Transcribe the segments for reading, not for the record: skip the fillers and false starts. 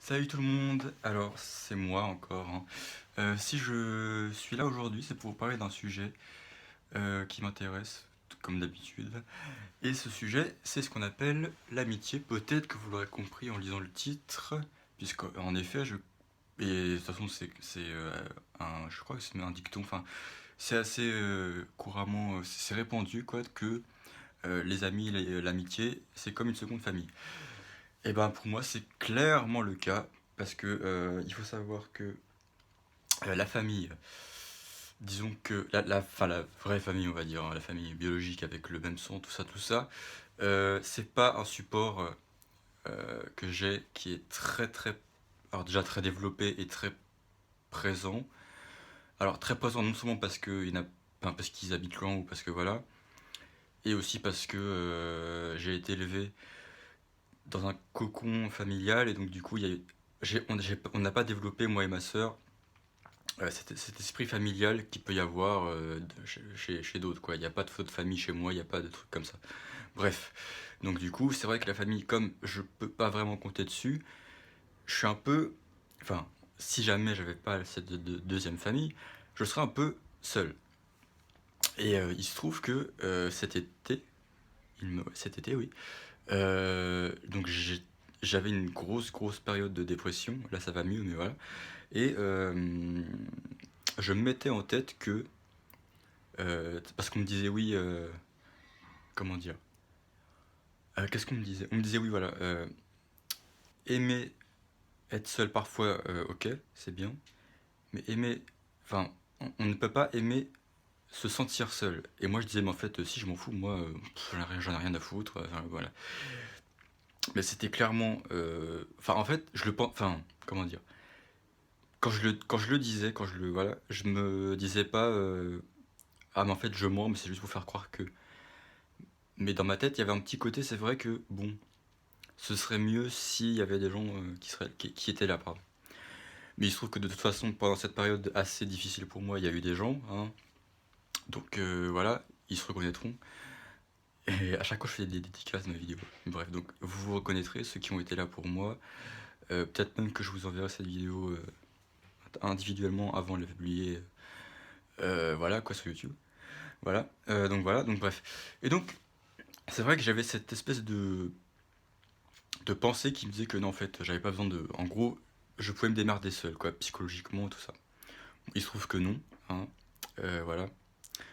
Salut tout le monde, alors c'est moi encore, hein. Si je suis là aujourd'hui, c'est pour vous parler d'un sujet qui m'intéresse, comme d'habitude. Et ce sujet, c'est ce qu'on appelle l'amitié. Peut-être que vous l'aurez compris en lisant le titre, puisque en effet, et de toute façon, je crois que c'est un dicton, enfin, c'est assez couramment, c'est répandu, quoi, que les amis, l'amitié, c'est comme une seconde famille. Et ben pour moi, c'est clairement le cas, parce que il faut savoir que la famille, disons que enfin, la vraie famille, on va dire, hein, la famille biologique avec le même sang, tout ça, c'est pas un support que j'ai qui est alors déjà très développé et très présent. Alors très présent non seulement enfin, parce qu'ils habitent loin ou parce que voilà, et aussi parce que j'ai été élevé dans un cocon familial et donc du coup on n'a pas développé moi et ma sœur cet esprit familial qu'il peut y avoir chez d'autres, quoi. Il n'y a pas de photo de famille chez moi, il n'y a pas de trucs comme ça. Bref, donc du coup, c'est vrai que la famille, comme je peux pas vraiment compter dessus, je suis un peu. Enfin, si jamais j'avais pas cette deuxième famille, je serais un peu seul. Et il se trouve que cet été, oui. Donc j'avais une grosse période de dépression. Là, ça va mieux, mais voilà. Et je me mettais en tête que parce qu'on me disait oui, comment dire. Qu'est-ce qu'on me disait? On me disait oui, voilà. Aimer être seul parfois, ok, c'est bien. Mais aimer. Enfin, on ne peut pas aimer se sentir seul. Et moi je disais, mais en fait, si je m'en fous, moi, j'en ai rien à foutre. Enfin, voilà. Mais c'était clairement. Enfin, en fait, je le pense. Enfin, comment dire? Quand je le disais, voilà, je me disais pas. Ah, mais en fait, je mens, mais c'est juste pour faire croire que. Mais dans ma tête, il y avait un petit côté, c'est vrai que, bon, ce serait mieux s'il y avait des gens qui étaient là, pardon. Mais il se trouve que de toute façon, pendant cette période assez difficile pour moi, il y a eu des gens, hein. Donc voilà, ils se reconnaîtront. Et à chaque fois, je fais des dédicaces dans mes vidéos. Bref, donc vous vous reconnaîtrez, ceux qui ont été là pour moi. Peut-être même que je vous enverrai cette vidéo individuellement avant de la publier. Voilà, quoi, sur YouTube. Voilà, donc bref. Et donc, c'est vrai que j'avais cette espèce de pensée qui me disait que non, en fait, j'avais pas besoin de. En gros, je pouvais me démerder seul, quoi, psychologiquement, tout ça. Il se trouve que non, hein. Voilà.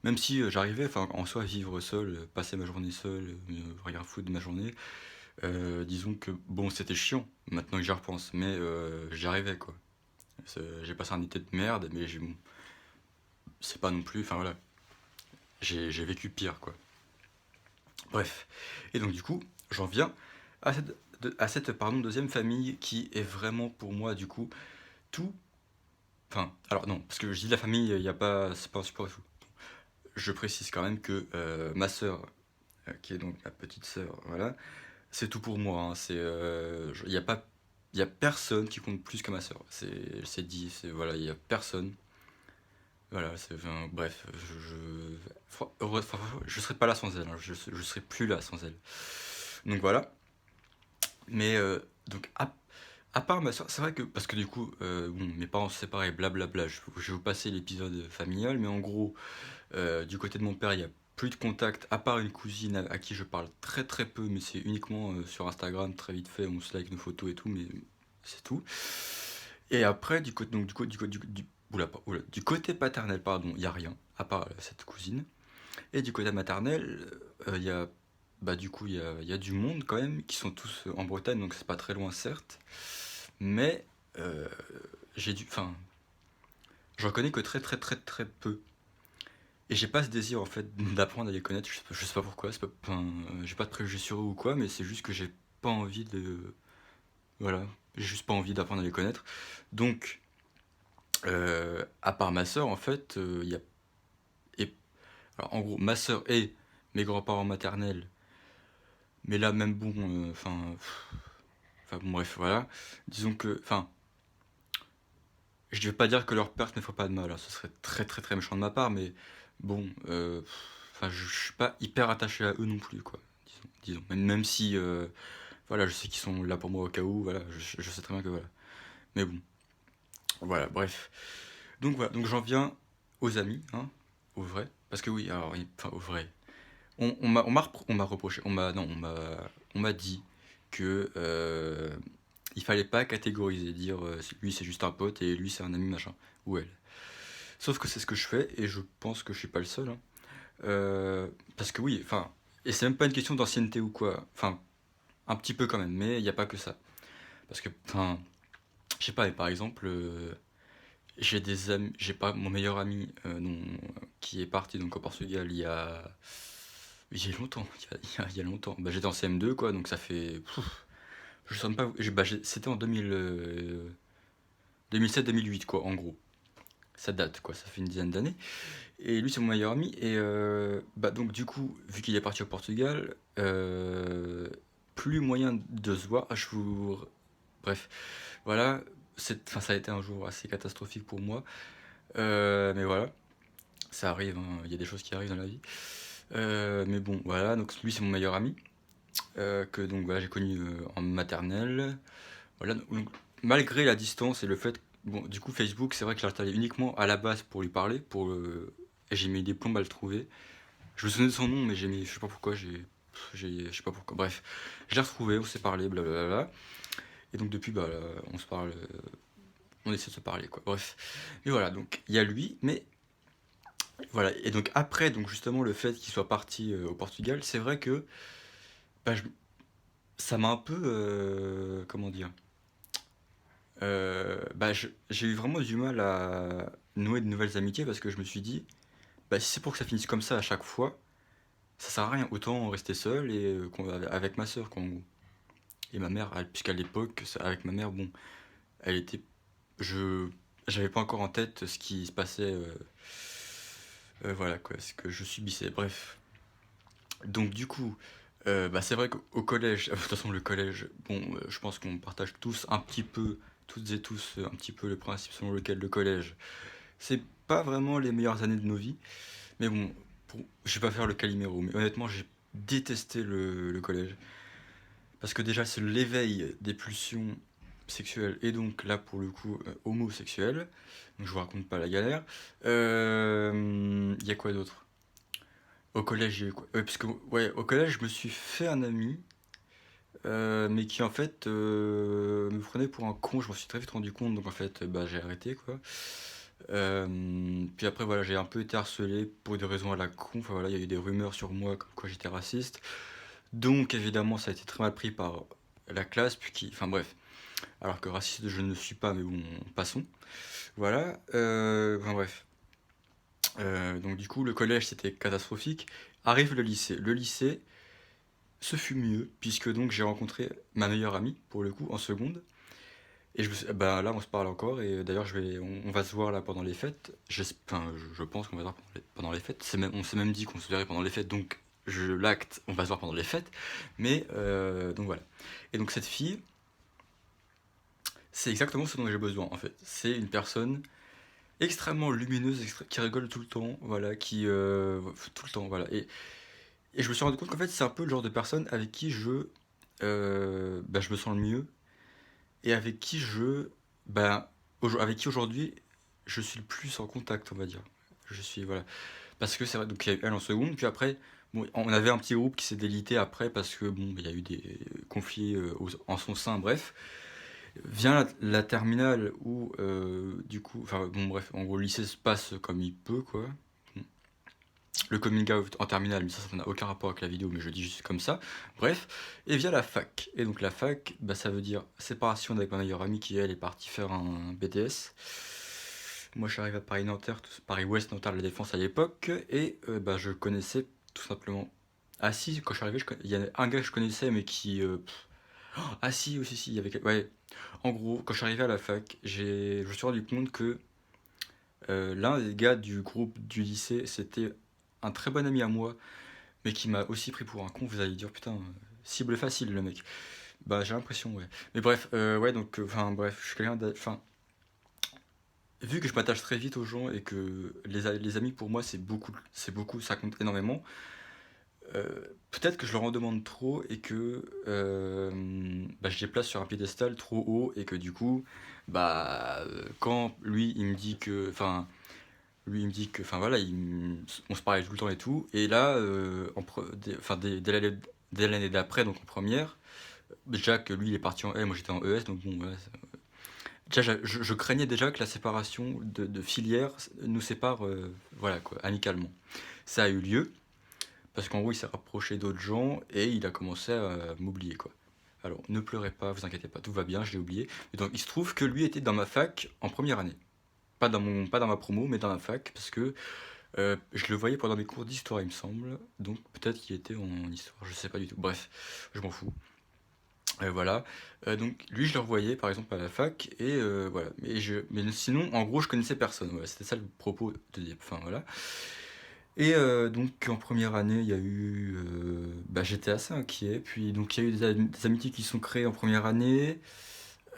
Même si j'arrivais, enfin, en soi, à vivre seul, passer ma journée seul, rien foutre de ma journée, disons que, bon, c'était chiant, maintenant que j'y repense, mais j'y arrivais, quoi. J'ai passé un été de merde, mais c'est pas non plus, enfin voilà, j'ai vécu pire, quoi. Bref. Et donc, du coup, j'en viens à cette pardon, deuxième famille qui est vraiment pour moi, du coup, tout. Enfin, alors non, parce que je dis la famille, il y a pas, c'est pas un support et tout. Je précise quand même que ma sœur, qui est donc ma petite sœur, voilà, c'est tout pour moi, hein. Il y a pas, il y a personne qui compte plus que ma sœur. C'est dit, voilà, il y a personne. Voilà, enfin, bref, je serais pas là sans elle, hein. Je serais plus là sans elle. Donc voilà. Mais donc à part ma soeur, c'est vrai que parce que du coup, bon, mes parents se séparaient, blablabla. Je vais vous passer l'épisode familial, mais en gros, du côté de mon père, il y a plus de contact, à part une cousine à qui je parle très peu, mais c'est uniquement sur Instagram, très vite fait, on se like nos photos et tout, mais c'est tout. Et après, du côté, donc, du côté paternel, pardon, il y a rien, à part cette cousine. Et du côté maternel, il y a, bah, du coup, il y a du monde quand même, qui sont tous en Bretagne, donc c'est pas très loin, certes. Mais euh, enfin, j'en connais que très peu. Et j'ai pas ce désir en fait d'apprendre à les connaître, je sais pas pourquoi, enfin, j'ai pas de préjugés sur eux ou quoi, mais c'est juste que j'ai pas envie de. Voilà, j'ai juste pas envie d'apprendre à les connaître. Donc, à part ma sœur, en fait, il y a. Et, alors, en gros, ma sœur et mes grands-parents maternels, mais là, même bon, enfin bon, bref, voilà. Disons que. Enfin, je vais pas dire que leur perte ne ferait pas de mal, hein, ce serait très méchant de ma part, mais bon, enfin, je suis pas hyper attaché à eux non plus, quoi. Disons. Même si Voilà, je sais qu'ils sont là pour moi au cas où, voilà, je sais très bien que voilà. Mais bon, voilà, bref. Donc voilà, donc j'en viens aux amis, hein, au vrai. Parce que oui, alors, enfin, au vrai. On m'a reproché, non, on m'a dit que il fallait pas catégoriser, dire lui c'est juste un pote et lui c'est un ami machin, ou elle. Sauf que c'est ce que je fais et je pense que je suis pas le seul, hein. Parce que oui, enfin, et c'est même pas une question d'ancienneté ou quoi, enfin, un petit peu quand même, mais il n'y a pas que ça. Parce que, enfin, je sais pas, et par exemple, j'ai des amis, j'ai pas mon meilleur ami qui est parti donc au Portugal il y a longtemps, il y a longtemps. Bah, j'étais en CM2 quoi, donc ça fait, je sais même pas, c'était en 2007-2008 quoi, en gros. Ça date quoi, ça fait une dizaine d'années. Et lui c'est mon meilleur ami et bah donc du coup vu qu'il est parti au Portugal, plus moyen de se voir. Bref, voilà, enfin, ça a été un jour assez catastrophique pour moi. Mais voilà, ça arrive, hein, il y a des choses qui arrivent dans la vie. Mais bon, voilà, donc lui c'est mon meilleur ami, que donc voilà, j'ai connu en maternelle. Voilà, donc, malgré la distance et le fait, bon, du coup Facebook, c'est vrai que je l'ai installé uniquement à la base pour lui parler, et j'ai mis des plombes à le trouver. Je me souviens de son nom, mais je sais pas pourquoi, je sais pas pourquoi. Bref, je l'ai retrouvé, on s'est parlé, blablabla. Et donc depuis, bah, on se parle, on essaie de se parler, quoi. Bref. Et voilà, donc il y a lui, mais voilà. Et donc après, donc justement, le fait qu'il soit parti au Portugal, c'est vrai que bah, ça m'a un peu, comment dire, bah, j'ai eu vraiment du mal à nouer de nouvelles amitiés parce que je me suis dit, bah, si c'est pour que ça finisse comme ça à chaque fois, ça sert à rien. Autant rester seul et avec ma sœur, quoi, en gros. Et ma mère, puisqu'à l'époque, avec ma mère, bon, elle était, je, j'avais pas encore en tête ce qui se passait, voilà quoi, ce que je subissais. Bref. Donc du coup, bah, c'est vrai qu'au collège, de toute façon le collège, bon, je pense qu'on partage tous un petit peu, toutes et tous, un petit peu le principe selon lequel le collège, c'est pas vraiment les meilleures années de nos vies. Mais bon, je vais pas faire le Calimero, mais honnêtement, j'ai détesté le collège. Parce que déjà, c'est l'éveil des pulsions sexuelles et donc là, pour le coup, homosexuelles. Donc je vous raconte pas la galère. Il y a quoi d'autre? Au collège, j'ai eu quoi? Parce que, ouais, au collège, je me suis fait un ami, mais qui en fait me prenait pour un con. Je m'en suis très vite rendu compte, donc en fait, bah, j'ai arrêté quoi. Puis après, voilà, j'ai un peu été harcelé pour des raisons à la con. Enfin voilà, il y a eu des rumeurs sur moi comme quoi j'étais raciste. Donc évidemment, ça a été très mal pris par la classe, enfin bref. Alors que raciste, je ne suis pas, mais bon, passons. Voilà, enfin bref. Donc du coup, le collège, c'était catastrophique. Arrive le lycée. Le lycée, ce fut mieux, puisque donc j'ai rencontré ma meilleure amie, pour le coup, en seconde. Et bah, là, on se parle encore, et d'ailleurs, on va se voir là pendant les fêtes. Enfin, je pense qu'on va se voir pendant les fêtes. On s'est même dit qu'on se verrait pendant les fêtes, donc je l'acte, on va se voir pendant les fêtes. Mais, donc voilà. Et donc cette fille, c'est exactement ce dont j'ai besoin, en fait. C'est une personne extrêmement lumineuse, qui rigole tout le temps, voilà, tout le temps, voilà. Et je me suis rendu compte qu'en fait, c'est un peu le genre de personne avec qui bah, je me sens le mieux et bah, avec qui aujourd'hui je suis le plus en contact, on va dire. Voilà. Parce que c'est vrai, donc il y a eu elle en seconde, puis après, bon, on avait un petit groupe qui s'est délité après parce que bon, il y a eu des conflits en son sein, bref. Vient la terminale où, du coup, enfin bon, bref, en gros, le lycée se passe comme il peut, quoi. Bon. Le coming out en terminale, mais ça n'a aucun rapport avec la vidéo, mais je dis juste comme ça. Bref, et vient la fac. Et donc la fac, bah, ça veut dire séparation avec ma meilleure amie qui, elle, est partie faire un BTS. Moi, je suis arrivé à Paris-Nanterre, Paris-Ouest, Nanterre, La Défense à l'époque, et bah, je connaissais tout simplement. Ah si, quand je suis arrivé, il y a un gars que je connaissais, mais qui... Ah si, aussi, si, il y avait... Ouais, en gros, quand je suis arrivé à la fac, je me suis rendu compte que l'un des gars du groupe du lycée, c'était un très bon ami à moi, mais qui m'a aussi pris pour un con. Vous allez dire, putain, cible facile le mec. Bah, j'ai l'impression, ouais. Mais bref, ouais, donc, enfin, bref, je suis quelqu'un enfin, vu que je m'attache très vite aux gens et que les amis pour moi, c'est beaucoup, ça compte énormément. Peut-être que je leur en demande trop et que bah, je les place sur un piédestal trop haut et que du coup, bah, quand lui il me dit que, enfin, lui il me dit que, enfin voilà, on se parlait tout le temps et tout, et là, dès l'année d'après, donc en première, déjà que lui il est parti en L, moi j'étais en ES, donc bon, voilà, déjà je craignais déjà que la séparation de filières nous sépare, voilà quoi, amicalement. Ça a eu lieu. Parce qu'en gros, il s'est rapproché d'autres gens et il a commencé à m'oublier, quoi. Alors, ne pleurez pas, vous inquiétez pas, tout va bien, je l'ai oublié. Et donc, il se trouve que lui était dans ma fac en première année. Pas dans ma promo, mais dans ma fac, parce que je le voyais pendant mes cours d'histoire, il me semble. Donc, peut-être qu'il était en histoire, je sais pas du tout. Bref, je m'en fous. Voilà. Donc, lui, je le revoyais, par exemple, à la fac, et voilà. Mais sinon, en gros, je connaissais personne. Voilà, c'était ça le propos de. Enfin, voilà. Et donc en première année, il y a eu, bah, j'étais assez inquiet. Puis donc il y a eu des amitiés qui sont créées en première année,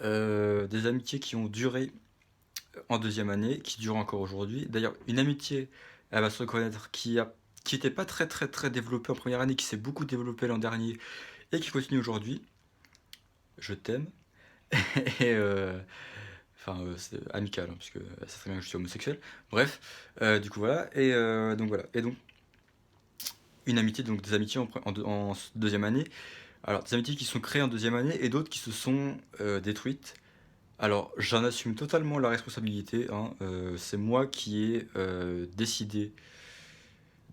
des amitiés qui ont duré en deuxième année, qui durent encore aujourd'hui. D'ailleurs, une amitié, elle va se reconnaître, qui était pas très très très développée en première année, qui s'est beaucoup développée l'an dernier et qui continue aujourd'hui. Je t'aime. Et enfin, c'est amical, hein, puisque c'est très bien que je suis homosexuel. Bref, du coup voilà. Et donc voilà. Et donc une amitié, donc des amitiés en deuxième année. Alors, des amitiés qui sont créées en deuxième année et d'autres qui se sont détruites. Alors, j'en assume totalement la responsabilité, hein. C'est moi qui ai décidé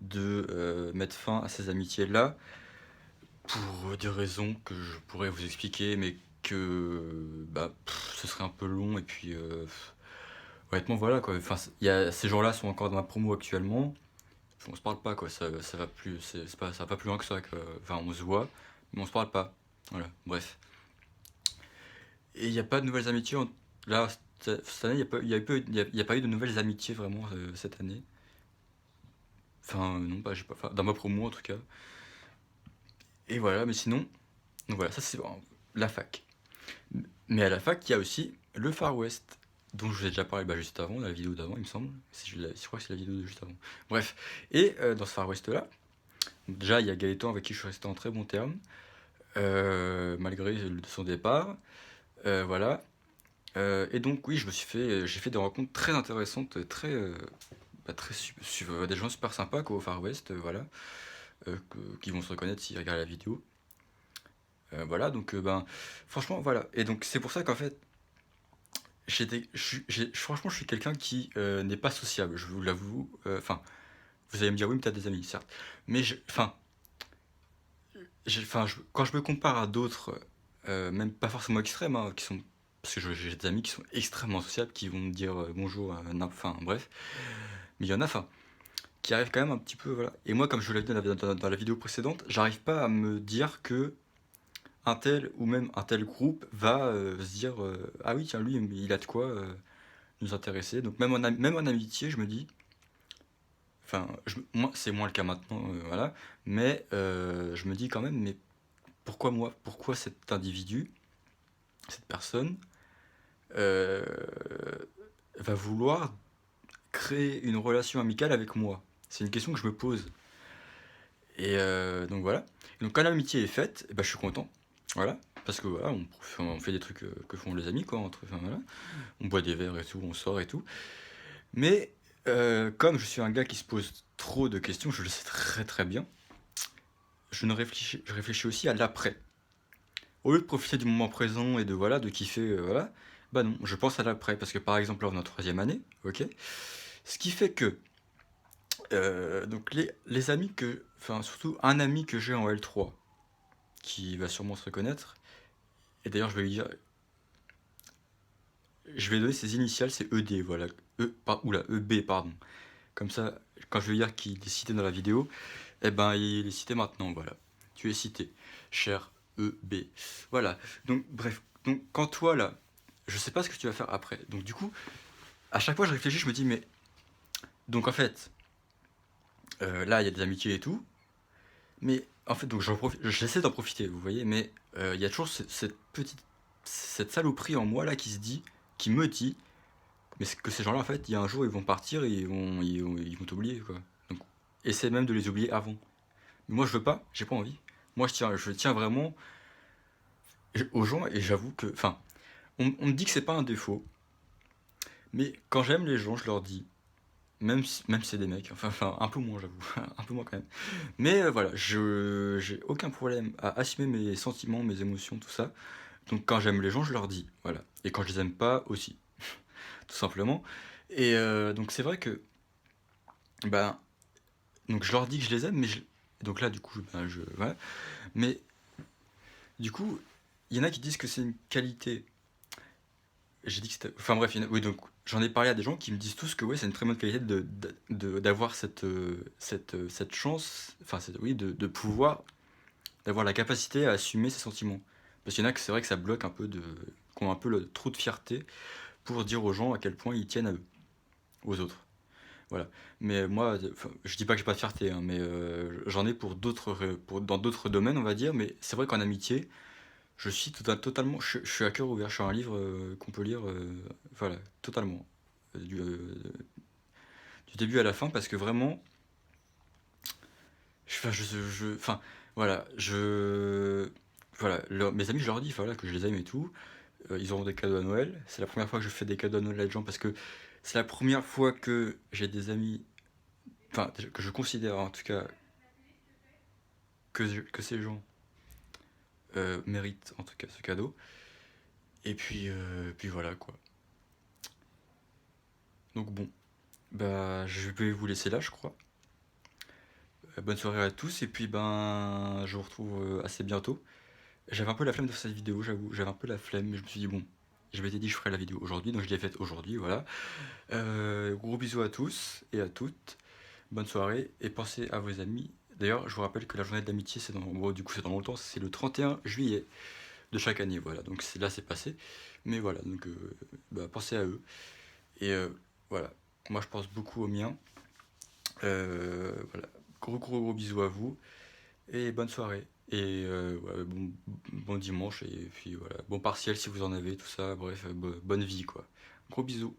de mettre fin à ces amitiés-là pour des raisons que je pourrais vous expliquer, mais que bah, ce serait un peu long. Et puis, honnêtement, voilà quoi. Enfin, ces gens-là sont encore dans ma promo actuellement. On se parle pas quoi, ça va plus, c'est pas, ça va pas plus loin que ça. Enfin, on se voit, mais on se parle pas. Voilà, bref. Et il n'y a pas de nouvelles amitiés. Là, cette année, il n'y a, pas- il y a, peu- il y a pas eu de nouvelles amitiés vraiment cette année. Enfin, non, pas, j'ai pas, enfin, dans ma promo en tout cas. Et voilà, mais sinon, donc voilà, ça c'est vraiment la fac. Mais à la fac, il y a aussi le Far West, dont je vous ai déjà parlé bah, juste avant, dans la vidéo d'avant, il me semble. Je crois que c'est la vidéo de juste avant. Bref, et dans ce Far West-là, déjà, il y a Gaëtan avec qui je suis resté en très bon terme, malgré son départ. Voilà. Et donc, oui, j'ai fait des rencontres très intéressantes, bah, des gens super sympas quoi, au Far West, voilà, qui vont se reconnaître s'ils regardent la vidéo. Voilà, donc ben, franchement, voilà. Et donc, c'est pour ça qu'en fait, franchement, je suis quelqu'un qui n'est pas sociable, je vous l'avoue. Enfin, vous allez me dire, oui, mais t'as des amis, certes. Mais, enfin, quand je me compare à d'autres, même pas forcément extrêmes, hein, parce que j'ai des amis qui sont extrêmement sociables, qui vont me dire bonjour, enfin, bref. Mais il y en a, enfin, qui arrivent quand même un petit peu, voilà. Et moi, comme je l'ai dit dans la vidéo précédente, j'arrive pas à me dire que un tel ou même un tel groupe va se dire ah oui, tiens, lui, il a de quoi nous intéresser. Donc même en amitié, je me dis, enfin, moi, c'est moins le cas maintenant, voilà, mais je me dis quand même, mais pourquoi moi? Pourquoi cet individu, cette personne, euh, va vouloir créer une relation amicale avec moi? C'est une question que je me pose. Et donc voilà. Et donc quand l'amitié est faite, eh ben, je suis content. Voilà. Parce que voilà, on fait des trucs que font les amis, quoi. Enfin, voilà. On boit des verres et tout, on sort et tout. Mais comme je suis un gars qui se pose trop de questions, je le sais très très bien, je réfléchis aussi à l'après. Au lieu de profiter du moment présent et de voilà, de kiffer, voilà, bah non, je pense à l'après. Parce que par exemple, là, on est en troisième année, ok. Ce qui fait que donc les amis enfin surtout un ami que j'ai en L3, qui va sûrement se reconnaître. Et d'ailleurs, je vais donner ses initiales, c'est ED, voilà. Oula, EB, pardon. Comme ça, quand je vais dire qu'il est cité dans la vidéo, eh ben, il est cité maintenant, voilà. Tu es cité, cher EB. Voilà. Donc, bref. Donc, quand toi, là, je sais pas ce que tu vas faire après. Donc, du coup, à chaque fois, je réfléchis, je me dis, mais. Donc, en fait, là, il y a des amitiés et tout. Mais, en fait, donc, j'essaie d'en profiter, vous voyez. Mais il y a toujours cette saloperie en moi, là, qui me dit, mais c'est que ces gens-là, en fait, il y a un jour, ils vont partir et ils vont t'oublier, quoi. Donc, essaie même de les oublier avant. Mais moi, je veux pas, j'ai pas envie. Moi, je tiens vraiment aux gens et j'avoue que. Enfin, on me dit que c'est pas un défaut, mais quand j'aime les gens, je leur dis. Même si c'est des mecs, enfin, un peu moins, j'avoue, un peu moins quand même. Mais voilà, j'ai aucun problème à assumer mes sentiments, mes émotions, tout ça. Donc quand j'aime les gens, je leur dis, voilà. Et quand je les aime pas, aussi, tout simplement. Et donc c'est vrai que, ben, donc je leur dis que je les aime, donc là, du coup, ben, voilà. Mais du coup, il y en a qui disent que c'est une qualité. J'ai dit que c'était. Enfin bref, oui, donc j'en ai parlé à des gens qui me disent tous que ouais, c'est une très bonne qualité d'avoir cette chance, enfin, oui, de pouvoir, d'avoir la capacité à assumer ses sentiments. Parce qu'il y en a que c'est vrai que ça bloque un peu qui ont un peu le trop de fierté pour dire aux gens à quel point ils tiennent à eux, aux autres. Voilà. Mais moi, enfin, je dis pas que j'ai pas de fierté, hein, mais j'en ai dans d'autres domaines, on va dire. Mais c'est vrai qu'en amitié, je suis totalement, je suis à cœur ouvert. Je suis un livre qu'on peut lire, voilà, totalement, Euh, du, euh, du début à la fin, parce que vraiment, enfin, voilà, voilà, mes amis, je leur dis, voilà, que je les aime et tout. Ils auront des cadeaux à Noël. C'est la première fois que je fais des cadeaux à Noël à des gens parce que c'est la première fois que j'ai des amis, enfin, que je considère en tout cas que ces gens méritent en tout cas ce cadeau. Et puis voilà quoi. Donc bon, bah je vais vous laisser là, je crois. Bonne soirée à tous et puis ben je vous retrouve assez bientôt. J'avais un peu la flemme de faire cette vidéo, j'avoue, j'avais un peu la flemme, mais je me suis dit bon, je m'étais dit que je ferais la vidéo aujourd'hui, donc je l'ai faite aujourd'hui, voilà. Gros bisous à tous et à toutes. Bonne soirée et pensez à vos amis. D'ailleurs, je vous rappelle que la journée de l'amitié, bon, du coup, c'est dans longtemps, c'est le 31 juillet de chaque année, voilà. Donc là, c'est passé. Mais voilà, donc bah, pensez à eux. Et voilà, moi, je pense beaucoup aux miens. Voilà, gros bisous à vous et bonne soirée. Et voilà, bon dimanche et puis voilà, bon partiel si vous en avez, tout ça. Bref, bonne vie quoi. Gros bisous.